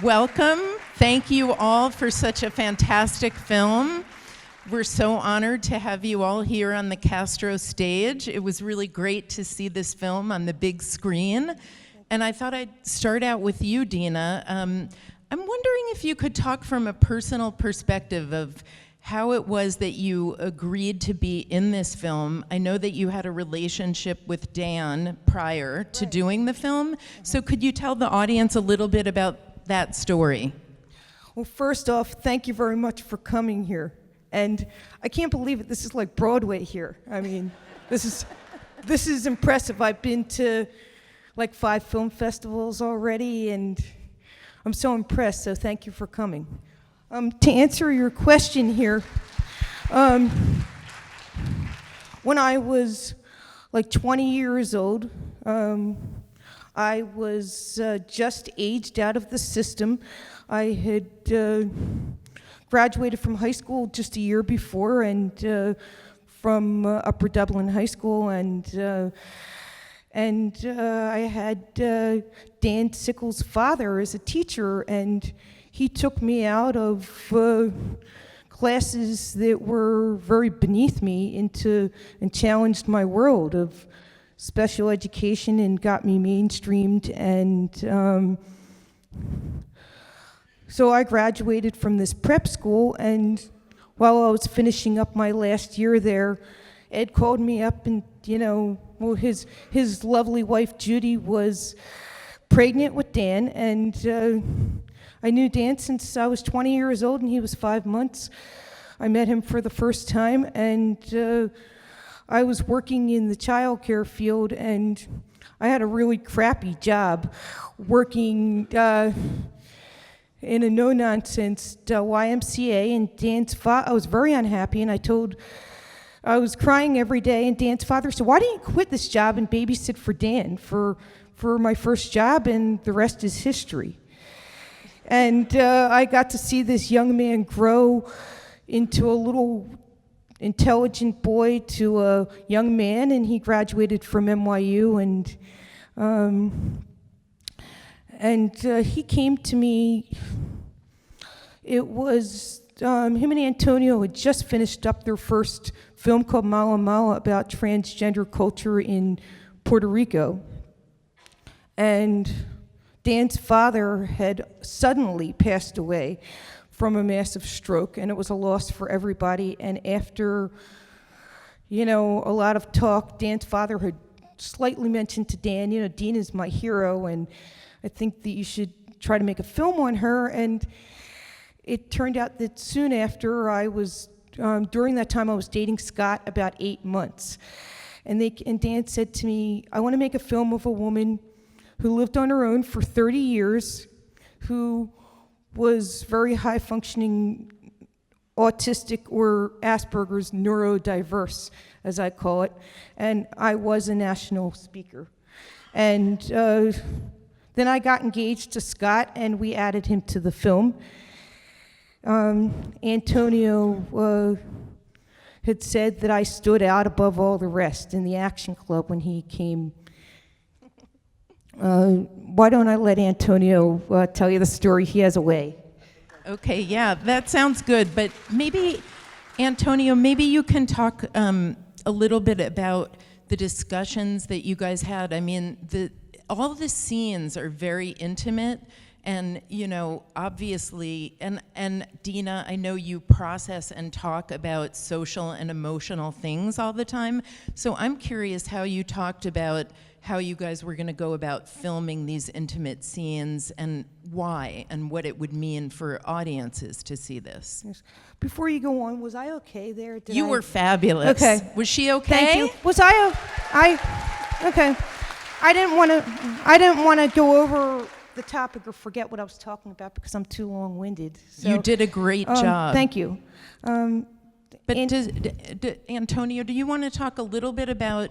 Welcome. Thank you all for such a fantastic film. We're so honored to have you all here on the Castro stage. It was really great to see this film on the big screen. And I thought I'd start out with you, Dina. I'm wondering if you could talk from a personal perspective of how it was that you agreed to be in this film. I know that you had a relationship with Dan prior to doing the film. So could you tell the audience a little bit about that story? Well, first off, thank you very much for coming here. And I can't believe it, this is like Broadway here. I mean, this is impressive. I've been to like 5 film festivals already, and I'm so impressed, so thank you for coming. To answer your question here, when I was like 20 years old, I was just aged out of the system. I had graduated from high school just a year before, and from Upper Dublin High School, and I had Dan Sickles' father as a teacher, and he took me out of classes that were very beneath me and challenged my world of special education and got me mainstreamed. And so I graduated from this prep school, and while I was finishing up my last year there, Ed called me up, and well, his lovely wife Judy was pregnant with Dan, and I knew Dan since I was 20 years old and he was 5 months. I met him for the first time, and I was working in the child care field, and I had a really crappy job working in a no-nonsense YMCA, and Dan's father, I was very unhappy, and I was crying every day, and Dan's father said, "Why don't you quit this job and babysit for Dan for my first job, and the rest is history." And I got to see this young man grow into a little intelligent boy to a young man, and he graduated from NYU, and he came to me. It was him and Antonio had just finished up their first film called Mala Mala about transgender culture in Puerto Rico. And Dan's father had suddenly passed away from a massive stroke, and it was a loss for everybody. And after, a lot of talk, Dan's father had slightly mentioned to Dan, Dina's my hero, and I think that you should try to make a film on her. And it turned out that soon after, during that time I was dating Scott about 8 months. And Dan said to me, "I want to make a film of a woman who lived on her own for 30 years, who was very high-functioning autistic or Asperger's neurodiverse, as I call it, and I was a national speaker." And then I got engaged to Scott, and we added him to the film. Antonio had said that I stood out above all the rest in the Action Club when he came. Why don't I let Antonio tell you the story? He has a way. Okay, yeah, that sounds good. But maybe, Antonio, maybe you can talk a little bit about the discussions that you guys had. I mean, all the scenes are very intimate, and obviously, and Dina, I know you process and talk about social and emotional things all the time. So I'm curious how you talked about how you guys were going to go about filming these intimate scenes, and why, and what it would mean for audiences to see this. Yes. Before you go on, was I okay there? You were fabulous. Okay. Was she okay? Thank you. Was I okay. I didn't want to go over the topic or forget what I was talking about because I'm too long-winded. So, you did a great job. Thank you. But Antonio, do you want to talk a little bit about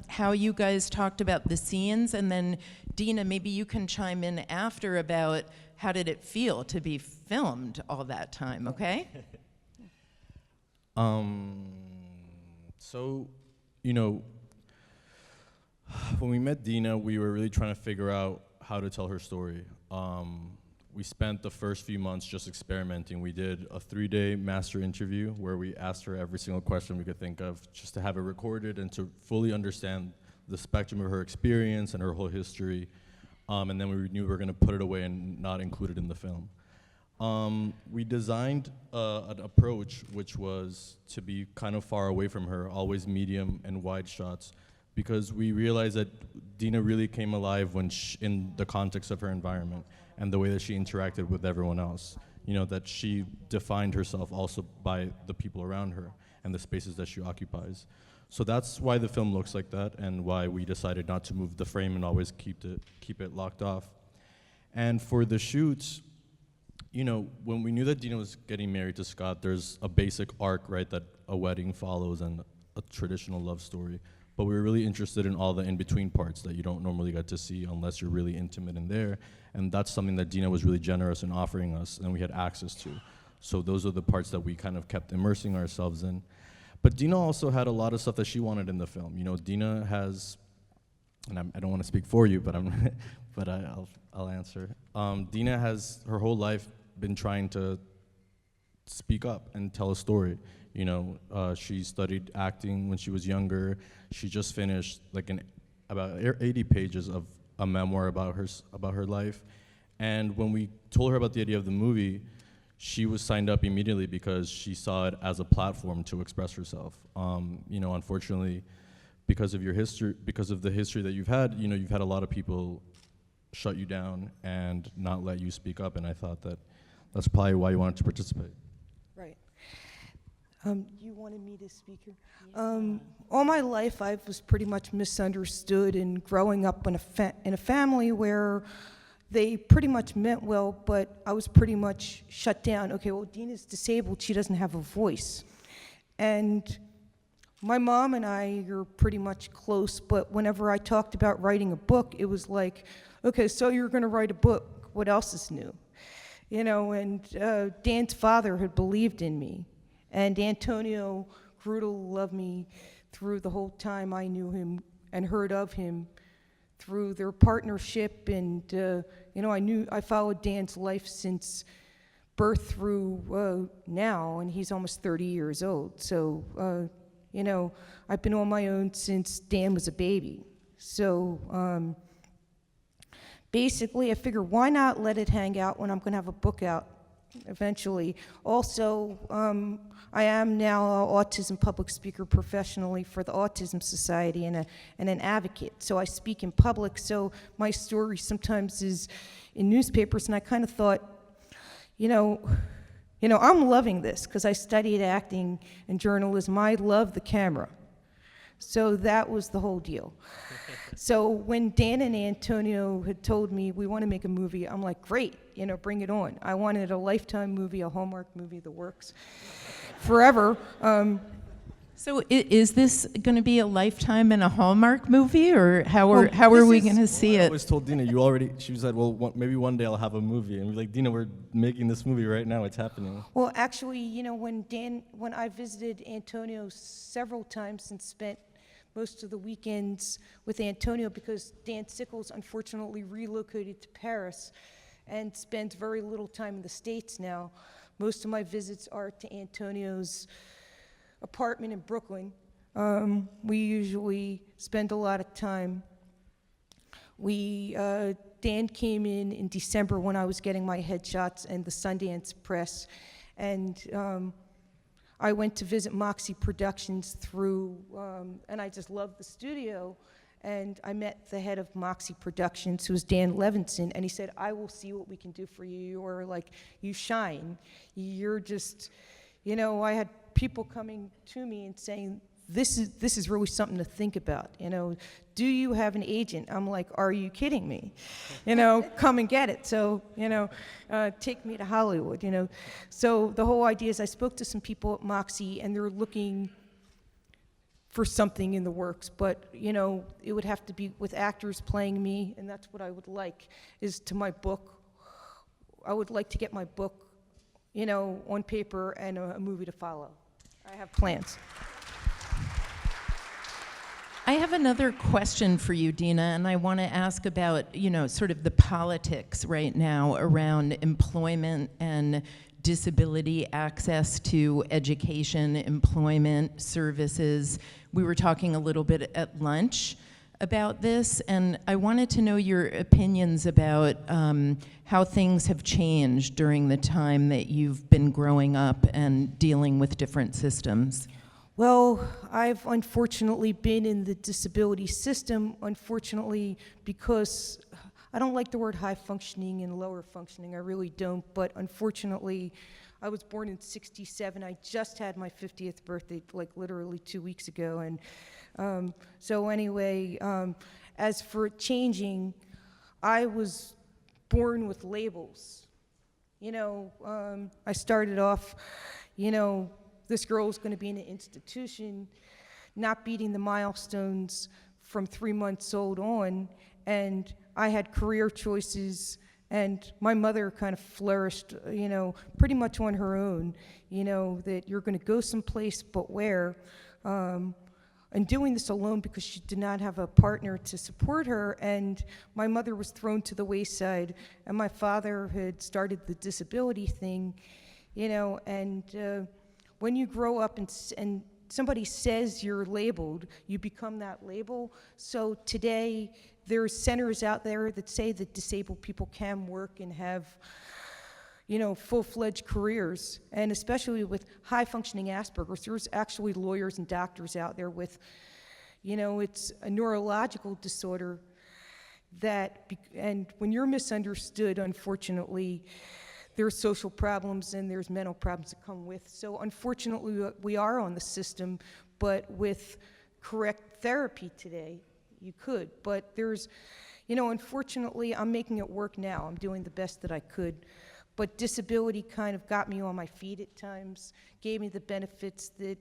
how you guys talked about the scenes? And then Dina, maybe you can chime in after about how did it feel to be filmed all that time, okay? So, when we met Dina, we were really trying to figure out how to tell her story. we spent the first few months just experimenting. We did a 3-day master interview where we asked her every single question we could think of, just to have it recorded and to fully understand the spectrum of her experience and her whole history. And then we knew we were gonna put it away and not include it in the film. We designed an approach which was to be kind of far away from her, always medium and wide shots, because we realized that Dina really came alive when in the context of her environment and the way that she interacted with everyone else. You know, that she defined herself also by the people around her and the spaces that she occupies. So that's why the film looks like that, and why we decided not to move the frame and always keep it locked off. And for the shoots, you know, when we knew that Dina was getting married to Scott, there's a basic arc, right, that a wedding follows and a traditional love story. But we were really interested in all the in-between parts that you don't normally get to see unless you're really intimate in there. And that's something that Dina was really generous in offering us and we had access to. So those are the parts that we kind of kept immersing ourselves in. But Dina also had a lot of stuff that she wanted in the film. You know, Dina has, and I don't want to speak for you, but I'll answer. Dina has her whole life been trying to speak up and tell a story. You know, she studied acting when she was younger. She just finished like about 80 pages of a memoir about her life. And when we told her about the idea of the movie, she was signed up immediately because she saw it as a platform to express herself. You know, unfortunately, because of the history that you've had, you know, you've had a lot of people shut you down and not let you speak up. And I thought that that's probably why you wanted to participate. Right. You wanted me to speak here? All my life, I was pretty much misunderstood, and growing up in a family where they pretty much meant well, but I was pretty much shut down. Okay, well, Dina's disabled, she doesn't have a voice. And my mom and I are pretty much close, but whenever I talked about writing a book, it was like, okay, so you're gonna write a book, what else is new? You know, and Dan's father had believed in me, and Antonio grew to love me through the whole time I knew him and heard of him, through their partnership. And you know, I followed Dan's life since birth through now, and he's almost 30 years old. So you know, I've been on my own since Dan was a baby. So basically, I figure why not let it hang out when I'm going to have a book out eventually. Also, I am now an autism public speaker professionally for the Autism Society and an advocate. So I speak in public, so my story sometimes is in newspapers, and I kind of thought, you know, I'm loving this because I studied acting and journalism. I love the camera. So that was the whole deal. So when Dan and Antonio had told me we want to make a movie, I'm like, great, you know, bring it on. I wanted a Lifetime movie, a Hallmark movie, the works, forever. So is this going to be a Lifetime and a Hallmark movie, or how are we going to see I it? always told Dina, she said, well, maybe one day I'll have a movie. And we're like, Dina, we're making this movie right now, it's happening. Well, actually, you know, when I visited Antonio several times and spent most of the weekends with Antonio, because Dan Sickles unfortunately relocated to Paris and spends very little time in the States now. Most of my visits are to Antonio's apartment in Brooklyn. We usually spend a lot of time. Dan came in December when I was getting my headshots and the Sundance press, and I went to visit Moxie Productions and I just loved the studio, and I met the head of Moxie Productions, who was Dan Levinson, and he said, I will see what we can do for you. You're like, you shine. You're just, you know, I had people coming to me and saying, this is really something to think about, you know. Do you have an agent? I'm like, are you kidding me? You know, come and get it. So, you know, take me to Hollywood, you know. So the whole idea is I spoke to some people at Moxie, and they're looking for something in the works, but, you know, it would have to be with actors playing me, and that's what I would like, is to my book. I would like to get my book, you know, on paper and a movie to follow. I have plans. I have another question for you, Dina, and I want to ask about, sort of the politics right now around employment and disability access to education, employment, services. We were talking a little bit at lunch about this, and I wanted to know your opinions about how things have changed during the time that you've been growing up and dealing with different systems. Well, I've unfortunately been in the disability system, unfortunately, because I don't like the word high functioning and lower functioning, I really don't, but unfortunately, I was born in '67. I just had my 50th birthday, like literally 2 weeks ago, and so anyway, as for it changing, I was born with labels. I started off, this girl was going to be in an institution, not beating the milestones from 3 months old on, and I had career choices, and my mother kind of flourished, pretty much on her own, that you're going to go someplace, but where? And doing this alone because she did not have a partner to support her, and my mother was thrown to the wayside, and my father had started the disability thing, and when you grow up and somebody says you're labeled, you become that label. So today, there's centers out there that say that disabled people can work and have, full-fledged careers. And especially with high-functioning Asperger's, there's actually lawyers and doctors out there with, it's a neurological disorder and when you're misunderstood, unfortunately, there's social problems and there's mental problems that come with. So unfortunately, we are on the system, but with correct therapy today, you could. But there's, unfortunately, I'm making it work now. I'm doing the best that I could. But disability kind of got me on my feet at times, gave me the benefits that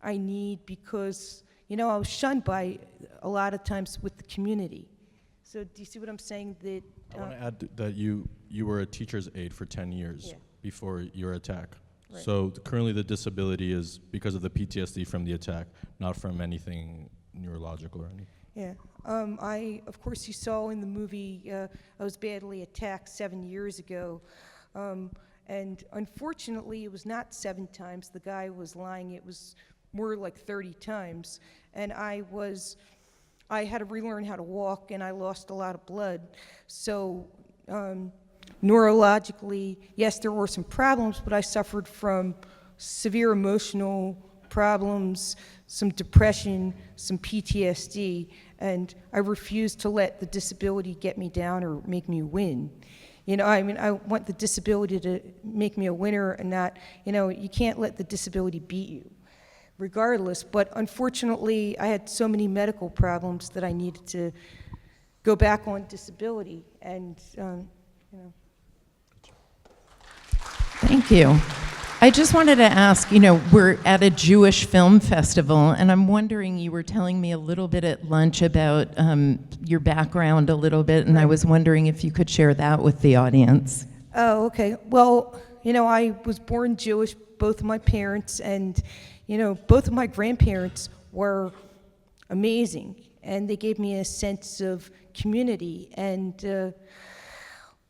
I need because, I was shunned by a lot of times with the community. So do you see what I'm saying? That I want to add that you were a teacher's aide for 10 years Yeah. before your attack. Right. So currently the disability is because of the PTSD from the attack, not from anything neurological or anything. Yeah. Of course, you saw in the movie, I was badly attacked 7 years ago. And unfortunately, it was not 7 times. The guy was lying. It was more like 30 times. And I had to relearn how to walk, and I lost a lot of blood. So neurologically, yes, there were some problems, but I suffered from severe emotional problems, some depression, some PTSD, and I refused to let the disability get me down or make me win. I want the disability to make me a winner and not, you can't let the disability beat you, regardless. But unfortunately, I had so many medical problems that I needed to go back on disability, and, Thank you. I just wanted to ask, we're at a Jewish film festival, and I'm wondering, you were telling me a little bit at lunch about your background a little bit, and I was wondering if you could share that with the audience. Oh, okay. Well, I was born Jewish, both of my parents, and, both of my grandparents were amazing, and they gave me a sense of community. And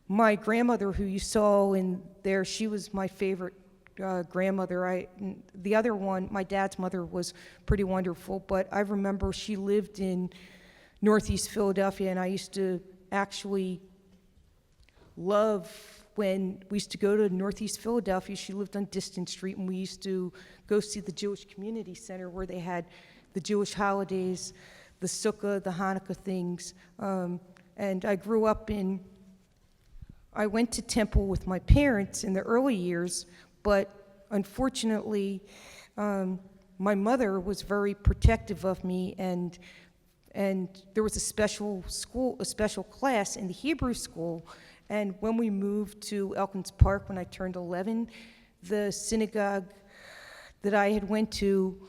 my grandmother, who you saw in there, she was my favorite grandmother. The other one, my dad's mother, was pretty wonderful, but I remember she lived in Northeast Philadelphia, and I used to actually love when we used to go to Northeast Philadelphia. She lived on Distant Street, and we used to go see the Jewish Community Center where they had the Jewish holidays, the Sukkah, the Hanukkah things. And I grew up I went to temple with my parents in the early years, but unfortunately, my mother was very protective of me, and there was a special class in the Hebrew school. And when we moved to Elkins Park when I turned 11, the synagogue that I had went to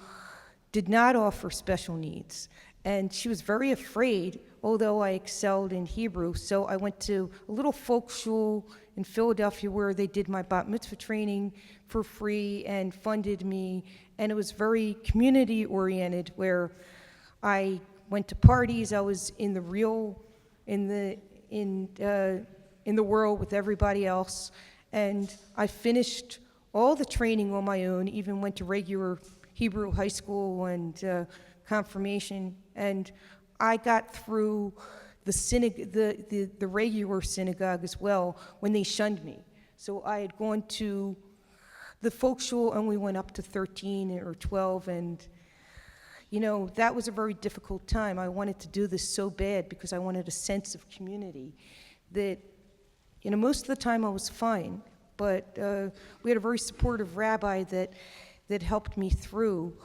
did not offer special needs. And she was very afraid, although I excelled in Hebrew. So I went to a little folk shul in Philadelphia where they did my bat mitzvah training for free and funded me. And it was very community-oriented, where I went to parties. I was in the world with everybody else, and I finished all the training on my own. Even went to regular Hebrew high school and confirmation, and I got through the regular synagogue as well when they shunned me. So I had gone to the folk shul, only went up to 13 or 12, and that was a very difficult time. I wanted to do this so bad because I wanted a sense of community that, most of the time I was fine, but we had a very supportive rabbi that helped me through,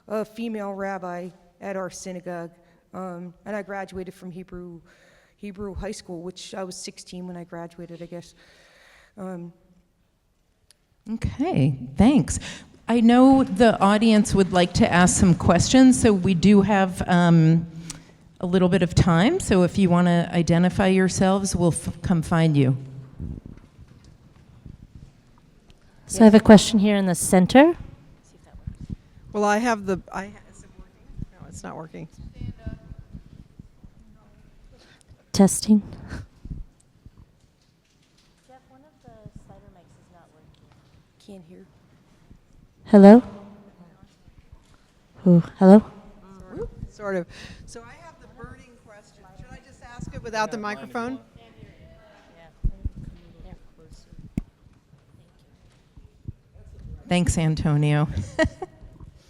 a female rabbi at our synagogue, and I graduated from Hebrew high school, which I was 16 when I graduated, I guess. Okay, thanks. I know the audience would like to ask some questions, so we do have a little bit of time. So if you want to identify yourselves, we'll come find you. So I have a question here in the center. Well, is it working? No, it's not working. Testing. Jeff, one of the slider mics is not working. Can't hear. Hello? Ooh, hello? Sort of. So I have the burning question. Should I just ask it without the microphone? Thanks, Antonio.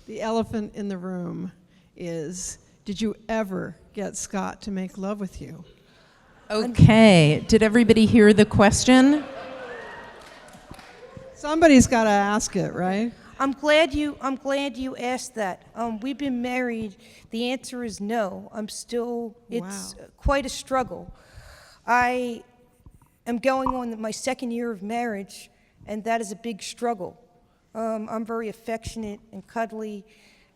The elephant in the room is, did you ever get Scott to make love with you? Okay, did everybody hear the question? Somebody's got to ask it, right? I'm glad you asked that. We've been married. The answer is no. It's quite a struggle. I am going on my second year of marriage, and that is a big struggle. I'm very affectionate and cuddly,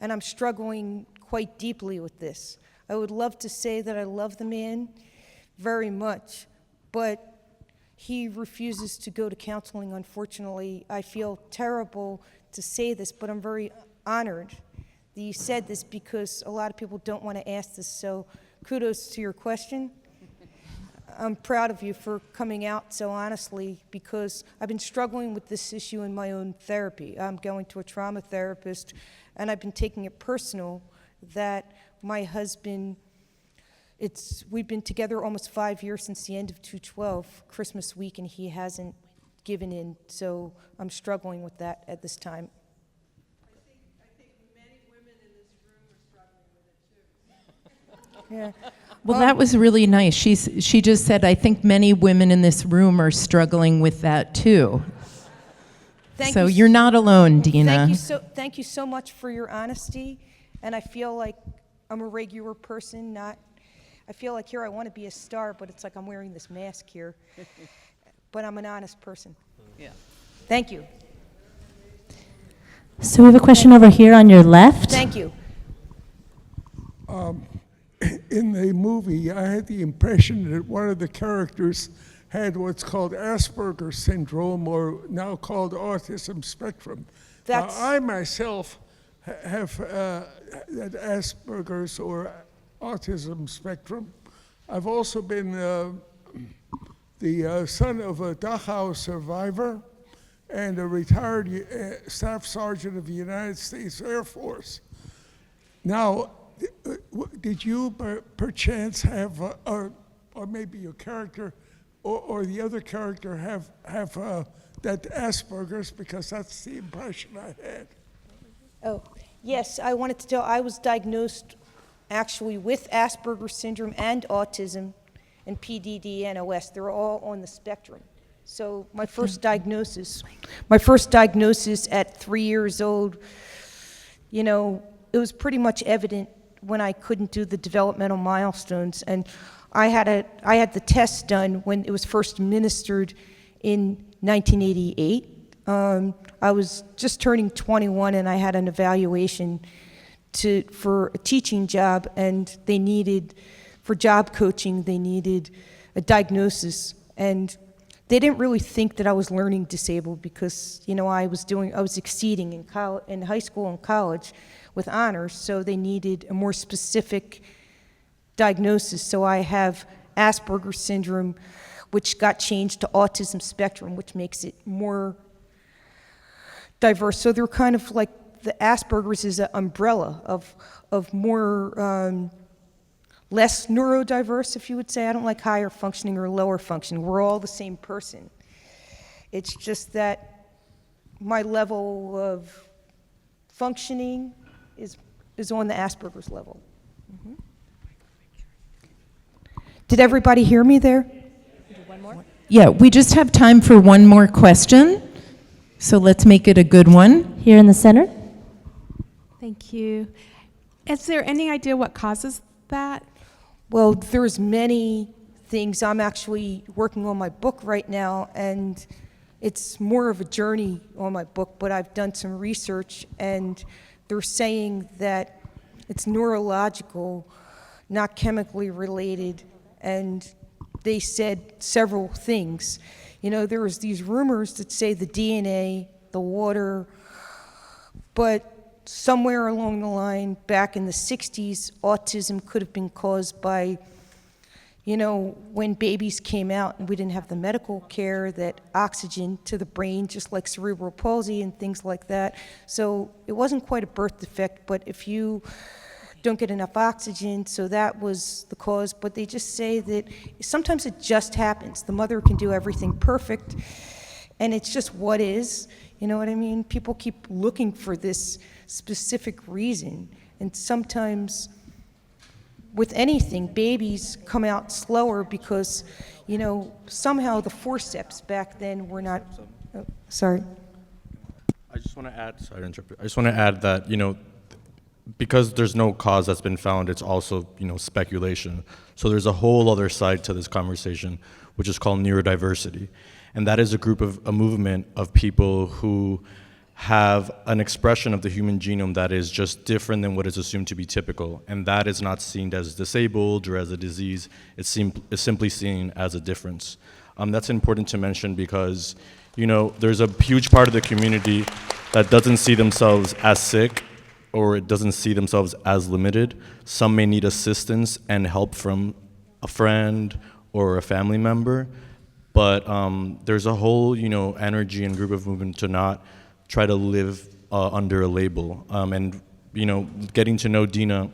and I'm struggling quite deeply with this. I would love to say that I love the man very much, but he refuses to go to counseling, unfortunately. I feel terrible to say this, but I'm very honored that you said this because a lot of people don't want to ask this, so kudos to your question. I'm proud of you for coming out so honestly because I've been struggling with this issue in my own therapy. I'm going to a trauma therapist, and I've been taking it personal that my husband, we've been together almost 5 years since the end of 2012, Christmas week, and he hasn't given in, so I'm struggling with that at this time. I think many women in this room are struggling with it too. Yeah. Well, that was really nice. She just said, I think many women in this room are struggling with that too. So you're not alone, Dina. Thank you so much for your honesty, and I feel like I'm a regular person, I feel like here I want to be a star, but it's like I'm wearing this mask here. But I'm an honest person. Yeah. Thank you. So we have a question over here on your left. Thank you. In the movie, I had the impression that one of the characters had what's called Asperger syndrome, or now called autism spectrum. Now, I myself have that Asperger's or autism spectrum. I've also been the son of a Dachau survivor and a retired staff sergeant of the United States Air Force. Now, did you perchance have, or maybe your character or the other character have that Asperger's, because that's the impression I had. Oh, yes, I wanted to tell, I was diagnosed actually with Asperger syndrome and autism and PDD and OS. They're all on the spectrum. So my first diagnosis at 3 years old, it was pretty much evident when I couldn't do the developmental milestones. And I had the test done when it was first administered in 1988. I was just turning 21, and I had an evaluation for a teaching job, and for job coaching, they needed a diagnosis. And they didn't really think that I was learning disabled because, I was exceeding in high school and college with honors, so they needed a more specific diagnosis. So I have Asperger syndrome, which got changed to autism spectrum, which makes it more diverse. So they're kind of like, the Asperger's is an umbrella of more, less neurodiverse, if you would say. I don't like higher functioning or lower functioning. We're all the same person. It's just that my level of functioning is on the Asperger's level. Did everybody hear me there? Yeah, we just have time for one more question, so let's make it a good one. Here in the center. Thank you. Is there any idea what causes that? Well, there's many things. I'm actually working on my book right now, and it's more of a journey on my book, but I've done some research, and they're saying that it's neurological, not chemically related, and they said several things. You know, there was these rumors that say the DNA, the water, but somewhere along the line, back in the 60s, autism could have been caused by, you know, when babies came out and we didn't have the medical care, that oxygen to the brain, just like cerebral palsy and things like that. So it wasn't quite a birth defect, but if you don't get enough oxygen, so that was the cause. But they just say that sometimes it just happens. The mother can do everything perfect, and it's just what is. You know what I mean? People keep looking for this specific reason, and sometimes with anything, babies come out slower because, you know, somehow the forceps back then were not, sorry. I just want to add, sorry to interrupt. I just want to add that, you know, because there's no cause that's been found, it's also, you know, speculation. So there's a whole other side to this conversation, which is called neurodiversity. And that is a movement of people who have an expression of the human genome that is just different than what is assumed to be typical. And that is not seen as disabled or as a disease. It's simply seen as a difference. That's important to mention because, you know, there's a huge part of the community that doesn't see themselves as sick, or it doesn't see themselves as limited. Some may need assistance and help from a friend or a family member, but there's a whole, you know, energy and group of movement to not try to live under a label. And, you know, getting to know Dina,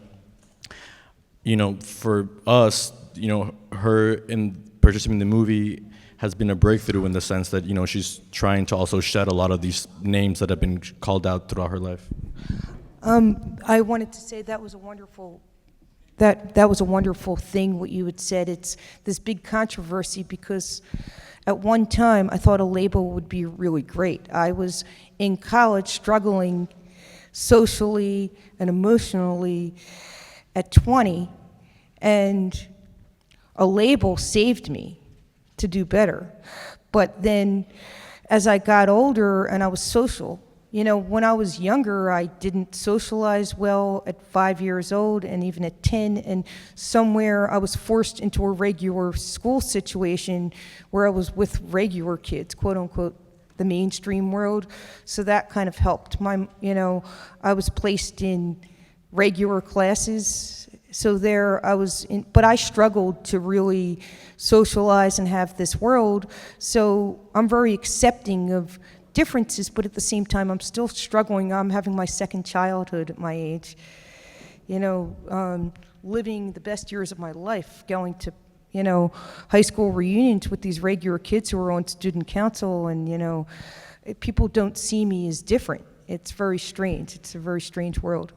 you know, for us, you know, her in participating in the movie has been a breakthrough in the sense that, you know, she's trying to also shed a lot of these names that have been called out throughout her life. I wanted to say that was a wonderful, that was a wonderful thing what you had said. It's this big controversy because at one time I thought a label would be really great. I was in college struggling socially and emotionally at 20, and a label saved me to do better. But then as I got older and I was social, you know, when I was younger, I didn't socialize well at 5 years old and even at 10, and somewhere I was forced into a regular school situation where I was with regular kids, quote unquote, the mainstream world. So that kind of helped. You know, I was placed in regular classes, so there I was in, but I struggled to really socialize and have this world. So I'm very accepting of differences, but at the same time, I'm still struggling. I'm having my second childhood at my age. You know, living the best years of my life, going to, you know, high school reunions with these regular kids who are on student council, and, you know, people don't see me as different. It's very strange. It's a very strange world.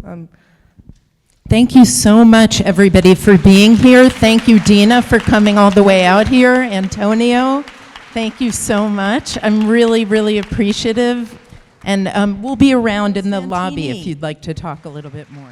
Thank you so much, everybody, for being here. Thank you, Dina, for coming all the way out here. Antonio, thank you so much. I'm really, really appreciative. And we'll be around in the lobby if you'd like to talk a little bit more.